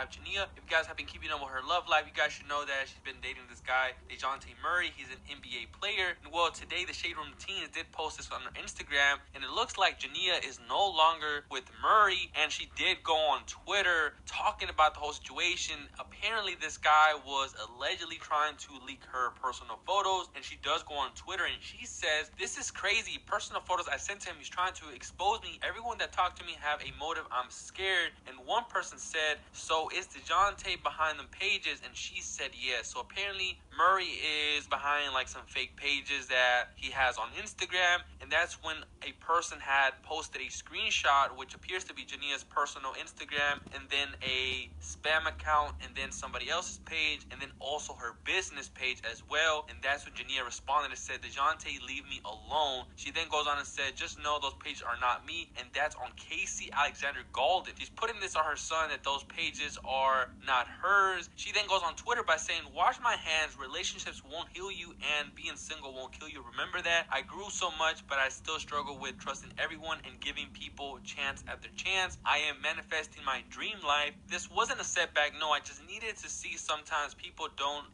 have Jaina. If you guys have been keeping up with her love life, you guys should know that she's been dating this guy, DeJounte Murray. He's an NBA player. And well, today the Shade Room Teens did post this on her Instagram, and it looks like Jaina is no longer with Murray, and she did go on Twitter talking about the whole situation. Apparently, this guy was allegedly trying to leak her personal photos, and she does go on Twitter, and she says, "This is crazy. Personal photos I sent to him. He's trying to expose me. Everyone that talked to me have a motive. I'm scared." And one person said, "So is DeJounte behind them pages?" And she said yes. So apparently Murray is behind like some fake pages that he has on Instagram, and that's when a person had posted a screenshot which appears to be Jania's personal Instagram, and then a spam account, and then somebody else's page, and then also her business page as well. And that's when Jania responded and said, "DeJounte, leave me alone." She then goes on and said, "Just know those pages are not me," and that's on Casey Alexander Golden. She's putting this on her son that those pages are not hers. She then goes on Twitter by saying, "Wash my hands. Relationships won't heal you, and being single won't kill you. Remember that. I grew so much, but I still struggle with trusting everyone and giving people chance after chance. I am manifesting my dream life. This wasn't a setback. No, I just needed to see sometimes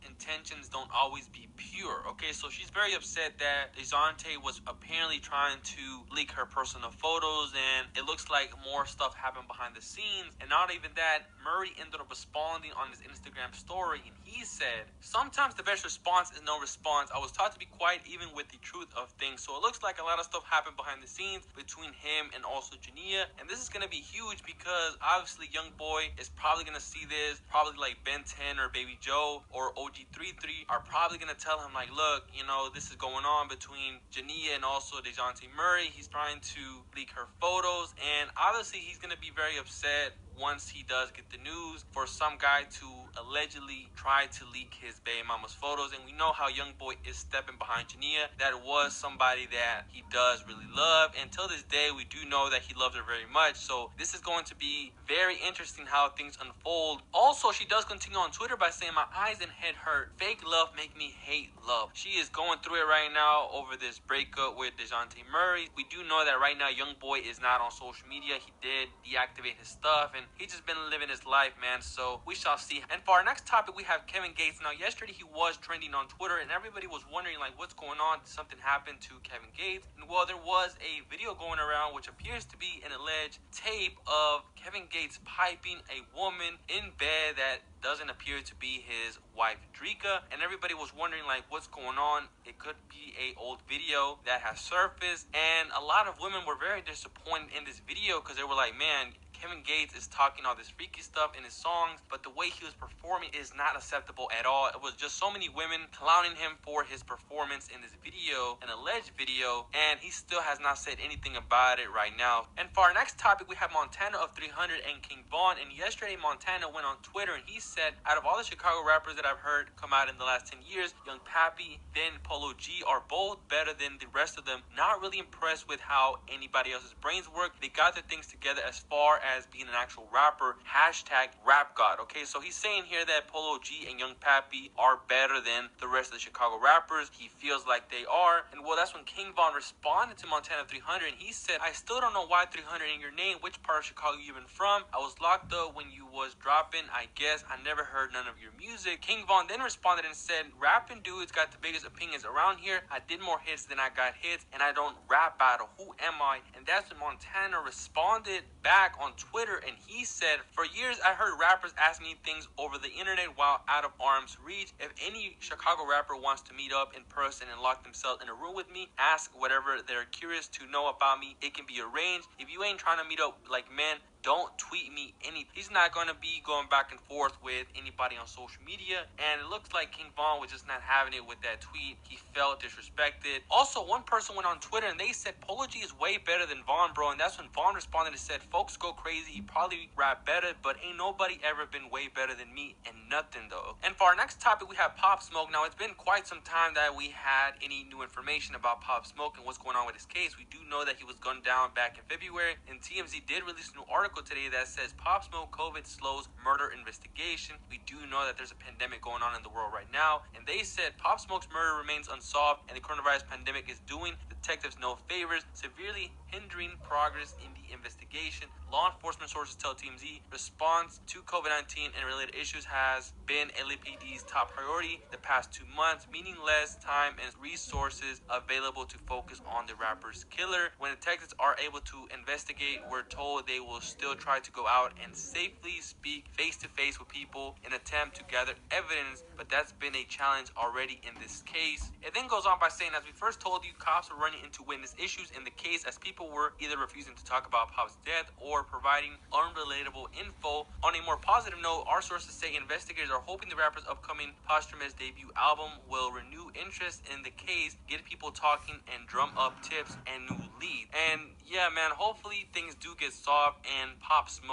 intentions don't always be pure." Okay, so she's very upset that DeJounte was apparently trying to leak her personal photos, and it looks like more stuff happened behind the scenes. And not even that, Murray ended up responding on his Instagram story, and he said, "Sometimes the best response is no response. I was taught to be quiet even with the truth of things." So it looks like a lot of stuff happened behind the scenes between him and also Jaina, and this is going to be huge because obviously Young Boy is probably going to see this. Probably like Ben 10 or Baby Joe or OG33 are probably going to tell him like, "Look, this is going on between Jaina and also DeJounte Murray. He's trying to leak her photos," and obviously he's going to be very upset once he does get the news for some guy to allegedly try to leak his baby mama's photos. And we know how Young Boy is stepping behind Jaina. That was somebody that he does really love, and till this day we do know that he loves her very much. So this is going to be very interesting how things unfold. Also, she does continue on Twitter by saying, "My eyes and head hurt. Fake love make me hate love." She is going through it right now over this breakup with DeJounte Murray. We do know that right now Young Boy is not on social media. He did deactivate his stuff, and he's just been living his life, man. So we shall see. And for our next topic, we have Kevin Gates. Now, yesterday he was trending on Twitter, and everybody was wondering like, what's going on? Did something happen to Kevin Gates? And well, there was a video going around which appears to be an alleged tape of Kevin Gates piping a woman in bed that doesn't appear to be his wife Drika, and everybody was wondering like, what's going on? It could be a old video that has surfaced, and a lot of women were very disappointed in this video because they were like, "Man, Kevin Gates is talking all this freaky stuff in his songs, but the way he was performing is not acceptable at all." It was just so many women clowning him for his performance in this video, an alleged video, and he still has not said anything about it right now. And for our next topic, we have Montana of 300 and King Von. And yesterday Montana went on Twitter and he said, "Out of all the Chicago rappers that I've heard come out in the last 10 years, Young Pappy, then Polo G are both better than the rest of them. Not really impressed with how anybody else's brains work. They got their things together as far as being an actual rapper. Hashtag rap god." Okay, so he's saying here that Polo G and Young Pappy are better than the rest of the Chicago rappers. He feels like they are. And well, that's when King Von responded to Montana 300, and he said, "I still don't know why 300 in your name. Which part of Chicago you even from? I was locked up when you was dropping. I guess I never heard none of your music." King Von then responded and said, "Rapping dudes got the biggest opinions around here. I did more hits than I got hits, and I don't rap battle. Who am I?" And that's when Montana responded back on Twitter, and he said, "For years I heard rappers ask me things over the internet while out of arm's reach. If any Chicago rapper wants to meet up in person and lock themselves in a room with me, ask whatever they're curious to know about me. It can be arranged. If you ain't trying to meet up like men, don't tweet me anything." He's not going to be going back and forth with anybody on social media, and it looks like King Von was just not having it with that tweet. He felt disrespected. Also, one person went on Twitter and they said Polo G is way better than Von, bro. And that's when Von responded and said, "Folks go crazy. He probably rap better, but ain't nobody ever been way better than me, and nothing though." And for our next topic, we have Pop Smoke. Now, it's been quite some time that we had any new information about Pop Smoke and what's going on with his case. We do know that he was gunned down back in February, and TMZ did release a new article article today that says Pop Smoke COVID slows murder investigation. We do know that there's a pandemic going on in the world right now, and they said Pop Smoke's murder remains unsolved, and the coronavirus pandemic is doing detectives no favors, severely hindering progress in the investigation. Law enforcement sources tell TMZ response to COVID-19 and related issues has been LAPD's top priority the past 2 months, meaning less time and resources available to focus on the rapper's killer. When detectives are able to investigate, we're told they will still try to go out and safely speak face to face with people and attempt to gather evidence, but that's been a challenge already in this case. It then goes on by saying, as we first told you, cops were running into witness issues in the case as people were either refusing to talk about Pop's death or providing unrelatable info. On a more positive note, our sources say investigators are hoping the rapper's upcoming posthumous debut album will renew interest in the case, get people talking, and drum up tips and new leads. And yeah, man, hopefully things do get solved and Pop Smoke